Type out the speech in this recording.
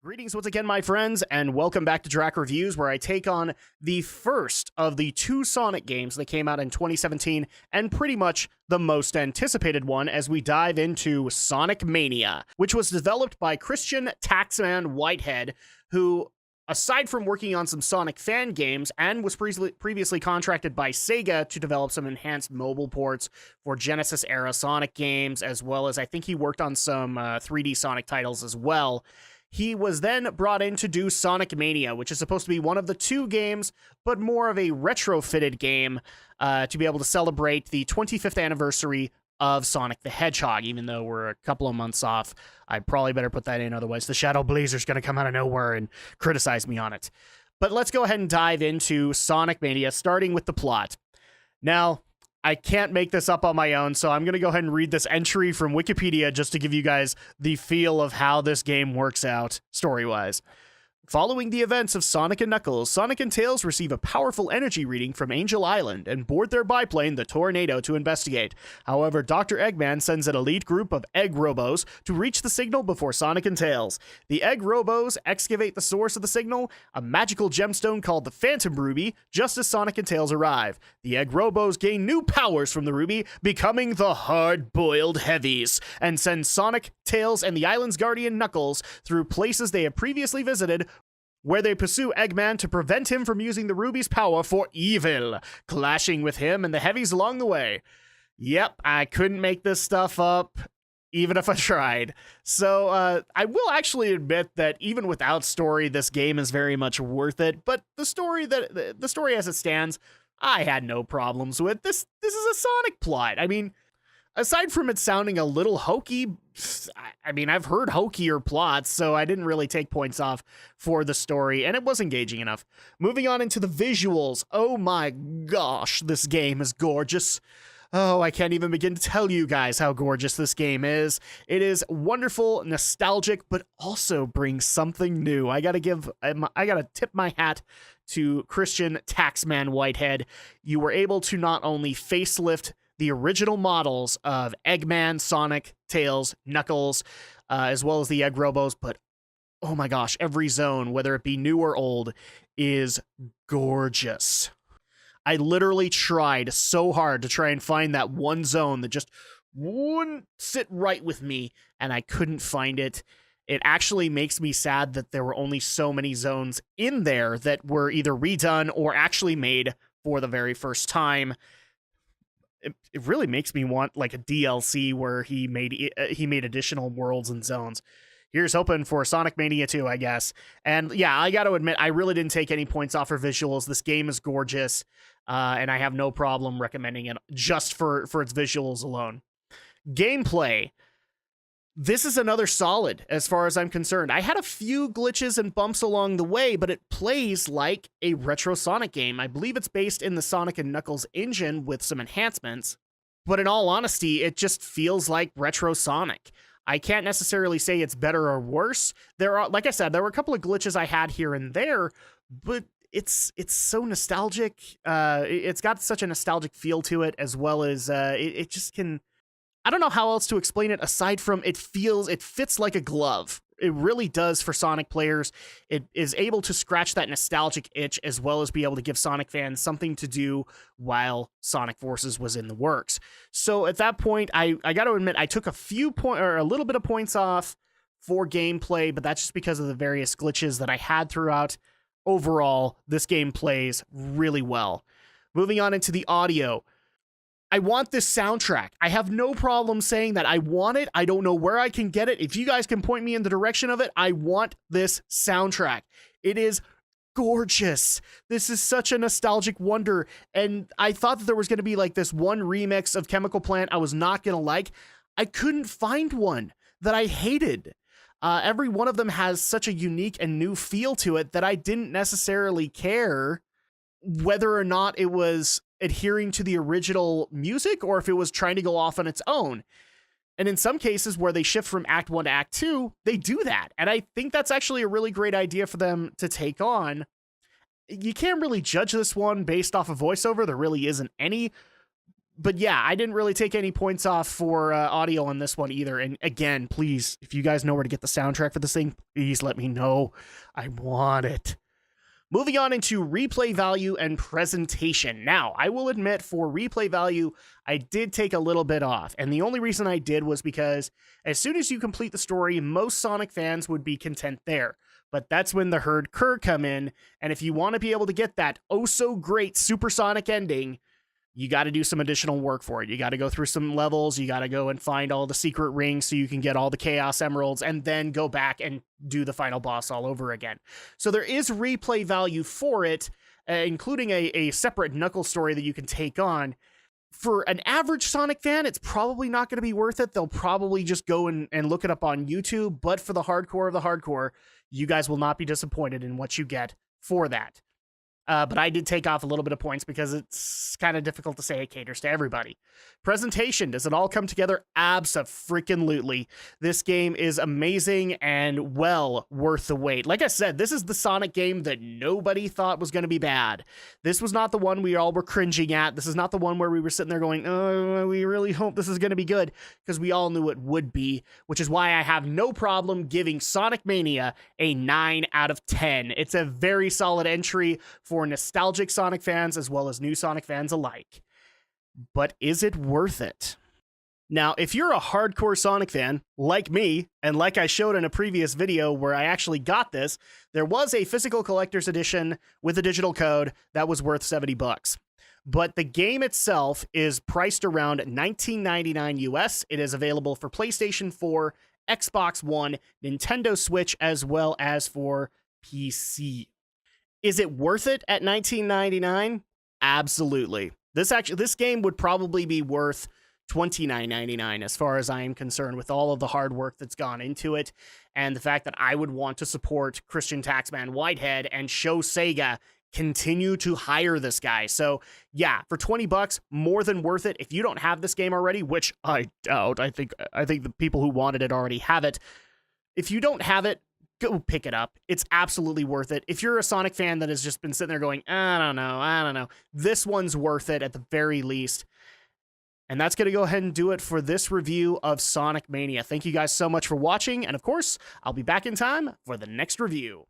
Greetings once again, my friends, and welcome back to Drak Reviews, where I take on the first of the two Sonic games that came out in 2017, and pretty much the most anticipated one as we dive into Sonic Mania, which was developed by Christian Taxman Whitehead, who, aside from working on some Sonic fan games, and was previously contracted by Sega to develop some enhanced mobile ports for Genesis-era Sonic games, as well as I think he worked on some 3D Sonic titles as well. He was then brought in to do Sonic Mania, which is supposed to be one of the two games, but more of a retrofitted game to be able to celebrate the 25th anniversary of Sonic the Hedgehog. Even though we're a couple of months off, I probably better put that in, otherwise the Shadow Blazer's going to come out of nowhere and criticize me on it. But let's go ahead and dive into Sonic Mania, starting with the plot. Now, I can't make this up on my own, so I'm going to go ahead and read this entry from Wikipedia just to give you guys the feel of how this game works out story-wise. Following the events of Sonic and Knuckles, Sonic and Tails receive a powerful energy reading from Angel Island and board their biplane, the Tornado, to investigate. However, Dr. Eggman sends an elite group of Egg Robos to reach the signal before Sonic and Tails. The Egg Robos excavate the source of the signal, a magical gemstone called the Phantom Ruby, just as Sonic and Tails arrive. The Egg Robos gain new powers from the Ruby, becoming the Hard-Boiled Heavies, and send Sonic, Tails, and the island's guardian Knuckles through places they have previously visited, where they pursue Eggman to prevent him from using the Ruby's power for evil, clashing with him and the Heavies along the way. Yep, I couldn't make this stuff up, even if I tried. So, I will actually admit that even without story, this game is very much worth it, but the story as it stands, I had no problems with. This is a Sonic plot. I mean, aside from it sounding a little hokey, I mean, I've heard hokier plots, so I didn't really take points off for the story, and it was engaging enough. Moving on into the visuals. Oh my gosh, this game is gorgeous. Oh, I can't even begin to tell you guys how gorgeous this game is. It is wonderful, nostalgic, but also brings something new. I gotta tip my hat to Christian Taxman Whitehead. You were able to not only facelift the original models of Eggman, Sonic, Tails, Knuckles, as well as the Egg Robos, but oh my gosh, every zone, whether it be new or old, is gorgeous. I literally tried so hard to try and find that one zone that just wouldn't sit right with me, and I couldn't find it. It actually makes me sad that there were only so many zones in there that were either redone or actually made for the very first time. It really makes me want like a DLC where he made additional worlds and zones. Here's hoping for Sonic Mania 2, I guess. And yeah, I got to admit, I really didn't take any points off for visuals. This game is gorgeous, and I have no problem recommending it just for its visuals alone. Gameplay. This is another solid, as far as I'm concerned. I had a few glitches and bumps along the way, but it plays like a retro Sonic game. I believe it's based in the Sonic and Knuckles engine with some enhancements, but in all honesty, it just feels like retro Sonic. I can't necessarily say it's better or worse. Like I said, there were a couple of glitches I had here and there, but it's so nostalgic. It's got such a nostalgic feel to it, as well as it just can. I don't know how else to explain it aside from it fits like a glove. It really does for Sonic players. It is able to scratch that nostalgic itch, as well as be able to give Sonic fans something to do while Sonic Forces was in the works. So at that point, I got to admit, I took a little bit of points off for gameplay, but that's just because of the various glitches that I had throughout. Overall, this game plays really well. Moving on into the audio. I want this soundtrack. I have no problem saying that I want it. I don't know where I can get it. If you guys can point me in the direction of it, I want this soundtrack. It is gorgeous. This is such a nostalgic wonder. And I thought that there was going to be like this one remix of Chemical Plant I was not going to like. I couldn't find one that I hated. Every one of them has such a unique and new feel to it that I didn't necessarily care whether or not it was adhering to the original music or if it was trying to go off on its own. And in some cases where they shift from Act 1 to Act 2, they do that. And I think that's actually a really great idea for them to take on. You can't really judge this one based off of voiceover. There really isn't any. But yeah, I didn't really take any points off for audio on this one either. And again, please, if you guys know where to get the soundtrack for this thing, please let me know. I want it. Moving on into replay value and presentation. Now, I will admit for replay value, I did take a little bit off. And the only reason I did was because as soon as you complete the story, most Sonic fans would be content there. But that's when the herd cur come in. And if you want to be able to get that oh so great supersonic ending, you got to do some additional work for it. You got to go through some levels. You got to go and find all the secret rings so you can get all the Chaos Emeralds and then go back and do the final boss all over again. So there is replay value for it, including a separate Knuckles story that you can take on. For an average Sonic fan, it's probably not going to be worth it. They'll probably just go and look it up on YouTube. But for the hardcore of the hardcore, you guys will not be disappointed in what you get for that. But I did take off a little bit of points because it's kind of difficult to say it caters to everybody. Presentation, does it all come together? Abso-freaking-lutely. This game is amazing and well worth the wait. Like I said, this is the Sonic game that nobody thought was going to be bad. This was not the one we all were cringing at. This is not the one where we were sitting there going, oh, we really hope this is going to be good, because we all knew it would be, which is why I have no problem giving Sonic Mania a 9 out of 10. It's a very solid entry for nostalgic Sonic fans as well as new Sonic fans alike. But is it worth it? Now, if you're a hardcore Sonic fan, like me, and like I showed in a previous video where I actually got this, there was a physical collector's edition with a digital code that was worth $70. But the game itself is priced around $19.99 US. It is available for PlayStation 4, Xbox One, Nintendo Switch, as well as for PC. Is it worth it at $19.99? Absolutely. This game would probably be worth $29.99 as far as I am concerned, with all of the hard work that's gone into it and the fact that I would want to support Christian Taxman Whitehead and show Sega continue to hire this guy. So yeah, for $20, more than worth it. If you don't have this game already, which I doubt, I think the people who wanted it already have it. If you don't have it, go pick it up. It's absolutely worth it. If you're a Sonic fan that has just been sitting there going, I don't know, this one's worth it at the very least. And that's going to go ahead and do it for this review of Sonic Mania. Thank you guys so much for watching. And of course, I'll be back in time for the next review.